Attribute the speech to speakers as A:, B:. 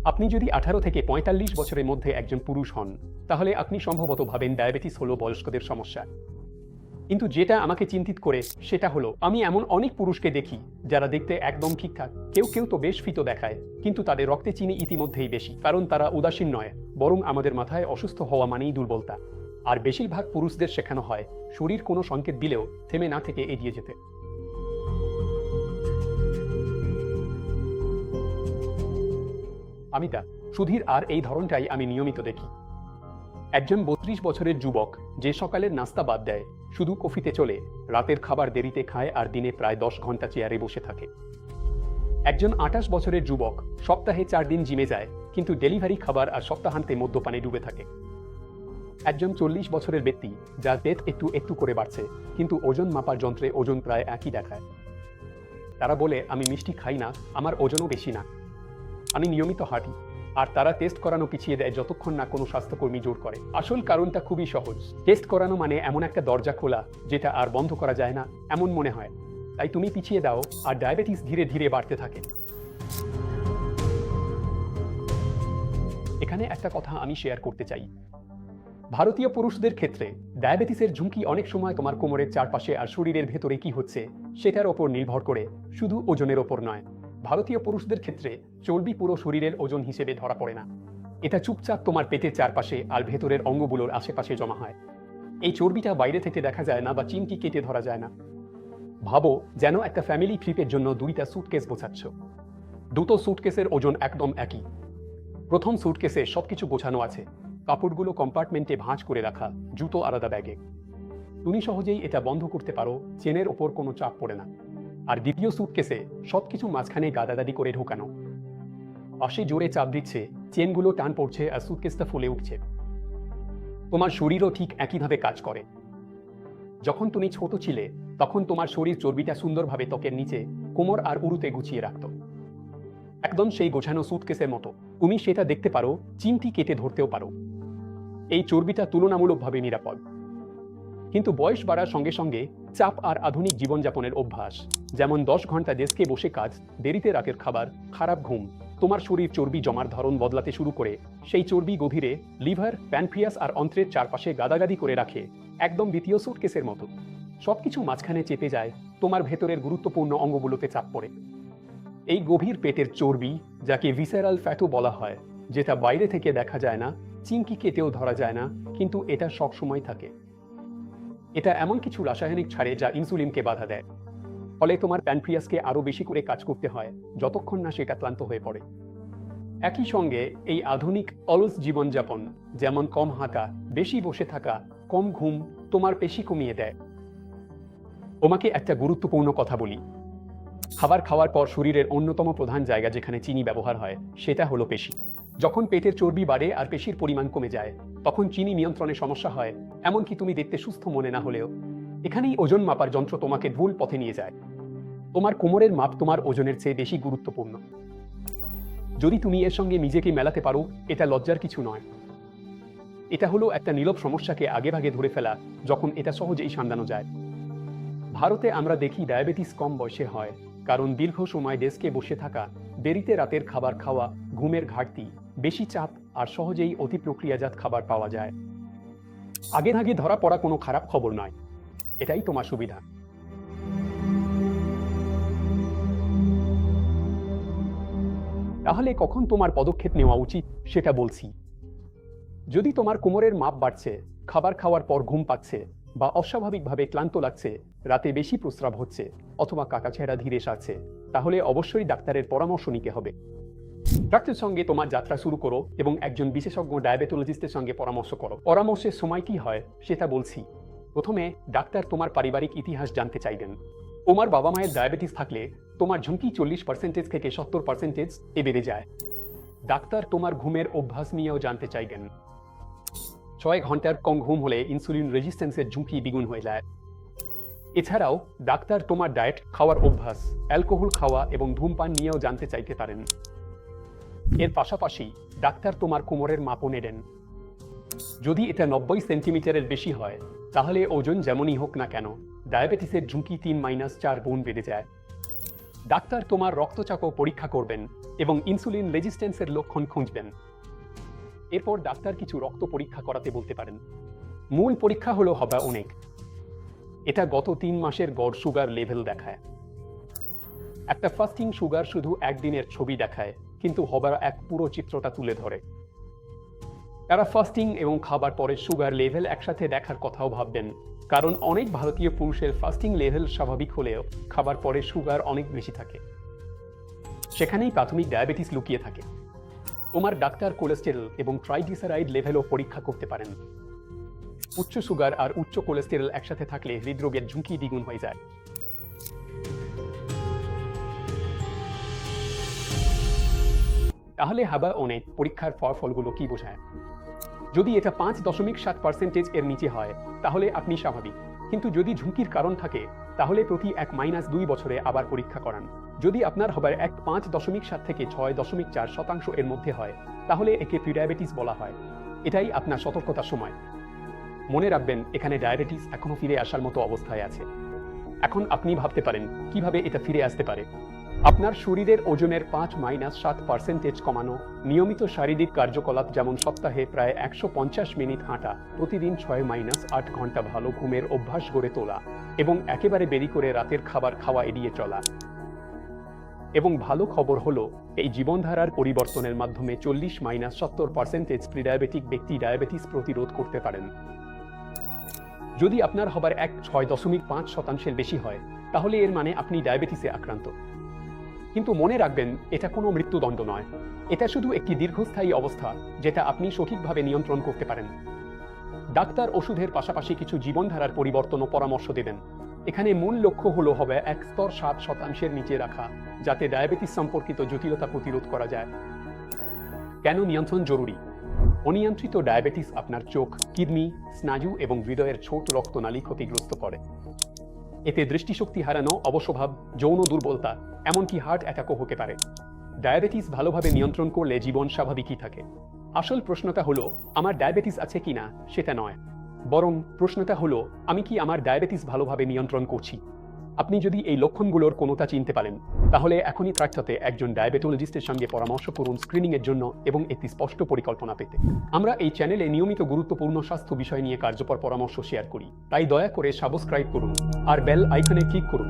A: আপনি যদি 18 থেকে 45 বছরের মধ্যে একজন পুরুষ হন, তাহলে আপনি সম্ভবত ভাবেন ডায়াবেটিস হলো বয়স্কদের সমস্যা। কিন্তু যেটা আমাকে চিন্তিত করে সেটা হলো আমি এমন অনেক পুরুষকে দেখি যারা দেখতে একদম ঠিকঠাক, কেউ কেউ তো বেশ ফিট দেখায়, কিন্তু তাদের রক্তে চিনি ইতিমধ্যেই বেশি, কারণ তারা উদাসীন নয়, বরং আমাদের মাথায় অসুস্থ হওয়া মানেই দুর্বলতা। আর বেশিরভাগ পুরুষদের শেখানো হয় শরীর কোনো সংকেত দিলেও থেমে না থেকে এগিয়ে যেতে। আমি তা সুধীর, আর এই ধরনটাই আমি নিয়মিত দেখি। একজন 32 বছরের যুবক যে সকালের নাস্তা বাদ দেয়, শুধু কফিতে চলে, রাতের খাবার দেরিতে খায় আর দিনে প্রায় 10 ঘন্টা চেয়ারে বসে থাকে। একজন 28 বছরের যুবক সপ্তাহে 4 দিন জিমে যায়, কিন্তু ডেলিভারি খাবার আর সপ্তাহান্তে মদ্যপানে ডুবে থাকে। একজন 40 বছরের ব্যক্তি যার পেট একটু একটু করে বাড়ছে, কিন্তু ওজন মাপার যন্ত্রে ওজন প্রায় একই দেখায়। তারা বলে, আমি মিষ্টি খাই না, আমার ওজনও বেশি না, আমি নিয়মিত হাঁটি। আর তারা টেস্ট করানো পিছিয়ে দেয় যতক্ষণ না কোনো স্বাস্থ্যকর্মী জোর করে। আসল কারণটা খুবই সহজ, টেস্ট করানো মানে এমন একটা দরজা খোলা যেটা আর বন্ধ করা যায় না এমন মনে হয়। তাই তুমি পিছিয়ে দাও আর ডায়াবেটিস ধীরে ধীরে বাড়তে থাকে। এখানে একটা কথা আমি শেয়ার করতে চাই। ভারতীয় পুরুষদের ক্ষেত্রে ডায়াবেটিসের ঝুঁকি অনেক সময় তোমার কোমরের চারপাশে আর শরীরের ভেতরে কি হচ্ছে সেটার ওপর নির্ভর করে, শুধু ওজনের ওপর নয়। ভারতীয় পুরুষদের ক্ষেত্রে চর্বি পুরো শরীরের ওজন হিসেবে ধরা পড়ে না। এটা চুপচাপ তোমার পেটের চারপাশে আর ভেতরের অঙ্গগুলোর আশেপাশে জমা হয়। এই চর্বিটা বাইরে থেকে দেখা যায় না বা চিমটি কেটে ধরা যায় না। ভাবো যেন একটা ফ্যামিলি ট্রিপের জন্য 2টা স্যুটকেস গোছাচ্ছ। দুটো স্যুটকেসের ওজন একদম একই। প্রথম স্যুটকেসে সবকিছু গোছানো আছে, কাপড়গুলো কম্পার্টমেন্টে ভাঁজ করে রাখা, জুতো আলাদা ব্যাগে। তুমি সহজেই এটা বন্ধ করতে পারো, চেনের ওপর কোনো চাপ পড়ে না। আর দ্বিতীয় স্যুটকেসে সবকিছু মাঝখানে গাদাগাদি করে ঢোকানো, পাশে জোরে চাপ দিচ্ছে, চেনগুলো টান পড়ছে আর স্যুটকেসটা ফুলে উঠছে। তোমার শরীরও ঠিক একইভাবে কাজ করে। যখন তুমি ছোট ছিলে তখন তোমার শরীর চর্বিটা সুন্দরভাবে ত্বকের নিচে, কোমর আর উরুতে গুছিয়ে রাখত, একদম সেই গোছানো স্যুটকেসের মতো। তুমি সেটা দেখতে পারো, চিমটি কেটে ধরতেও পারো। এই চর্বিটা তুলনামূলকভাবে নিরাপদ। কিন্তু বয়স বাড়ার সঙ্গে সঙ্গে চাপ আর আধুনিক জীবনযাপনের অভ্যাস, যেমন 10 ঘন্টা ডেস্কে বসে কাজ, দেরিতে রাতের খাবার, খারাপ ঘুম, তোমার শরীর চর্বি জমার ধরন বদলাতে শুরু করে। সেই চর্বি গভীরে লিভার, প্যানক্রিয়াস আর অন্ত্রের চারপাশে গাদাগাদি করে রাখে, একদম দ্বিতীয় স্যুটকেসের মতো। সবকিছু মাঝখানে চেপে যায়, তোমার ভেতরের গুরুত্বপূর্ণ অঙ্গগুলোতে চাপ পড়ে। এই গভীর পেটের চর্বি, যাকে ভিসেরাল ফ্যাটও বলা হয়, যেটা বাইরে থেকে দেখা যায় না, চিমকি কেটেও ধরা যায় না, কিন্তু এটা সবসময় থাকে। এটা এমন কিছু রাসায়নিক ছাড়ে যা ইনসুলিনকে বাধা দেয়। ফলে তোমার প্যানক্রিয়াসকে আরও বেশি করে কাজ করতে হয় যতক্ষণ না সেটা ক্লান্ত হয়ে পড়ে। একই সঙ্গে এই আধুনিক অলস জীবনযাপন, যেমন কম হাঁটা, বেশি বসে থাকা, কম ঘুম, তোমার পেশি কমিয়ে দেয়। তোমাকে একটা গুরুত্বপূর্ণ কথা বলি, খাবার খাওয়ার পর শরীরের অন্যতম প্রধান জায়গা যেখানে চিনি ব্যবহার হয় সেটা হলো পেশি। যখন পেটের চর্বি বাড়ে আর পেশির পরিমাণ কমে যায়, তখন চিনি নিয়ন্ত্রণে সমস্যা হয়, এমনকি তুমি দেখতে সুস্থ মনে না হলেও। এখানেই ওজন মাপার যন্ত্র তোমাকে ভুল পথে নিয়ে যায়। তোমার কোমরের মাপ তোমার ওজনের চেয়ে বেশি গুরুত্বপূর্ণ। যদি তুমি এর সঙ্গে নিজেকে মেলাতে পারো, এটা লজ্জার কিছু নয়। এটা হলো একটা নীরব সমস্যাকে আগেভাগে ধরে ফেলা, যখন এটা সহজেই সামলানো যায়। ভারতে আমরা দেখি ডায়াবেটিস কম বয়সে হয়, কারণ দীর্ঘ সময় ডেস্কে বসে থাকা, দেরিতে রাতের খাবার খাওয়া, ঘুমের ঘাটতি, বেশি চাপ আর সহজেই অতি প্রক্রিয়াজাত খাবার পাওয়া যায়। আগে ধরা পড়া কোনো খারাপ খবর নয়, এটাই তোমার সুবিধা। তাহলে কখন তোমার পদক্ষেপ নেওয়া উচিত সেটা বলছি। যদি তোমার কোমরের মাপ বাড়ছে, খাবার খাওয়ার পর ঘুম পাচ্ছে, বা অস্বাভাবিকভাবে ক্লান্ত লাগছে, রাতে বেশি প্রস্রাব হচ্ছে, অথবা কাটাছেঁড়া ধীরে সারছে, তাহলে অবশ্যই ডাক্তারের পরামর্শ নিতে হবে। ডাক্তারের সঙ্গে তোমার যাত্রা শুরু করো এবং একজন বিশেষজ্ঞ ডায়াবেটোলজিস্টের সঙ্গে পরামর্শ করো। পরামর্শের সময় কি হয় সেটা বলছি। প্রথমে ডাক্তার তোমার পারিবারিক ইতিহাস জানতে চাইবেন। তোমার বাবা মায়ের ডায়াবেটিস থাকলে তোমার ঝুঁকি 40% থেকে 70% বেড়ে যায়। ডাক্তার তোমার ঘুমের অভ্যাস নিয়েও জানতে চাইবেন। 6 ঘন্টার কম ঘুম হলে ইনসুলিন রেজিস্ট্যান্সের ঝুঁকি দ্বিগুণ হয়ে যায়। এছাড়াও ডাক্তার তোমার ডায়েট, খাওয়ার অভ্যাস, অ্যালকোহল খাওয়া এবং ধূমপান নিয়েও জানতে চাইতে পারেন। এর পাশাপাশি ডাক্তার তোমার কোমরের মাপও নেবেন। যদি এটা 90 সেন্টিমিটারের বেশি হয়, তাহলে ওজন যেমনই হোক না কেন, ডায়াবেটিসের ঝুঁকি 3-4 গুণ বেড়ে যায়। ডাক্তার তোমার রক্তচাপও পরীক্ষা করবেন এবং ইনসুলিন রেজিস্ট্যান্সের লক্ষণ খুঁজবেন। এরপর ডাক্তার কিছু রক্ত পরীক্ষা করাতে বলতে পারেন। মূল পরীক্ষা হলো HbA1c। এটা গত 3 মাসের গড় সুগার লেভেল দেখায়। একটা ফাস্টিং সুগার শুধু একদিনের ছবি দেখায়, কিন্তু HbA1c পুরো চিত্রটা তুলে ধরে। তারা ফাস্টিং এবং খাবার পরে সুগার লেভেল একসাথে দেখার কথাও ভাববেন, কারণ অনেক ভারতীয় পুরুষের ফাস্টিং লেভেল স্বাভাবিক হলেও খাবার পরে সুগার অনেক বেশি থাকে। সেখানেই প্রাথমিক ডায়াবেটিস লুকিয়ে থাকে। তোমার ডাক্তার কোলেস্টেরল এবং ট্রাইগ্লিসারাইড লেভেলও পরীক্ষা করতে পারেন। উচ্চ সুগার আর উচ্চ কোলেস্টেরল একসাথে থাকলে হৃদরোগের ঝুঁকি দ্বিগুণ হয়ে যায়। তাহলে HbA1c পরীক্ষার ফলাফলগুলো কি বোঝায়? যদি এটা 5.7% এর নিচে হয় তাহলে আপনি স্বাভাবিক, কিন্তু যদি ঝুঁকির কারণ থাকে তাহলে প্রতি 1-2 বছরে আবার পরীক্ষা করান। যদি আপনার HbA1c 5.7 থেকে 6.4% এর মধ্যে হয় তাহলে একে প্রিডায়াবেটিস বলা হয়। এটাই আপনার সতর্কতার সময়। মনে রাখবেন, এখানে ডায়াবেটিস এখনো ফিরে আসার মতো অবস্থায় আছে। এখন আপনি ভাবতে পারেন কিভাবে এটা ফিরে আসতে পারে। আপনার শরীরের ওজনের 5-7% কমানো, নিয়মিত শারীরিক কার্যকলাপ যেমন সপ্তাহে প্রায় 150 মিনিট হাঁটা, প্রতিদিন 6-8 ঘন্টা ভালো ঘুমের অভ্যাস গড়ে তোলা এবং একেবারে দেরি করে রাতের খাবার খাওয়া এড়িয়ে চলা। এবং ভালো খবর হলো, এই জীবনধারার পরিবর্তনের মাধ্যমে 40-70% প্রিডায়াবেটিক ব্যক্তি ডায়াবেটিস প্রতিরোধ করতে পারেন। যদি আপনার HbA1c 6.5% বেশি হয় তাহলে এর মানে আপনি ডায়াবেটিসে আক্রান্ত। কিন্তু মনে রাখবেন, এটা কোনো মৃত্যুদণ্ড নয়। এটা শুধু একটি দীর্ঘস্থায়ী অবস্থা যেটা আপনি সঠিকভাবে নিয়ন্ত্রণ করতে পারেন। ডাক্তার ওষুধের পাশাপাশি কিছু জীবনধারার পরিবর্তন ও পরামর্শ দেবেন। এখানে মূল লক্ষ্য হলো HbA1c স্তর 7% নিচে রাখা, যাতে ডায়াবেটিস সম্পর্কিত জটিলতা প্রতিরোধ করা যায়। কেন নিয়ন্ত্রণ জরুরি? অনিয়ন্ত্রিত ডায়াবেটিস আপনার চোখ, কিডনি, স্নায়ু এবং হৃদয়ের ছোট রক্তনালী ক্ষতিগ্রস্ত করে। এতে দৃষ্টিশক্তি হারানো, অবস্বভাব, যৌন দুর্বলতা, এমনকি হার্ট অ্যাটাকও হতে পারে। ডায়াবেটিস ভালোভাবে নিয়ন্ত্রণ করলে জীবন স্বাভাবিকই থাকে। আসল প্রশ্নটা হলো আমার ডায়াবেটিস আছে কিনা সেটা নয়, বরং প্রশ্নটা হলো আমি কি আমার ডায়াবেটিস ভালোভাবে নিয়ন্ত্রণ করছি। আপনি যদি এই লক্ষণগুলোর কোনোটা চিনতে পারেন তাহলে এখনই প্রার্থতে একজন ডায়াবেটোলজিস্টের সঙ্গে পরামর্শ করুন স্ক্রিনিংয়ের জন্য এবং একটি স্পষ্ট পরিকল্পনা পেতে। আমরা এই চ্যানেলে নিয়মিত গুরুত্বপূর্ণ স্বাস্থ্য বিষয় নিয়ে কার্যকর পরামর্শ শেয়ার করি, তাই দয়া করে সাবস্ক্রাইব করুন আর বেল আইকনে ক্লিক করুন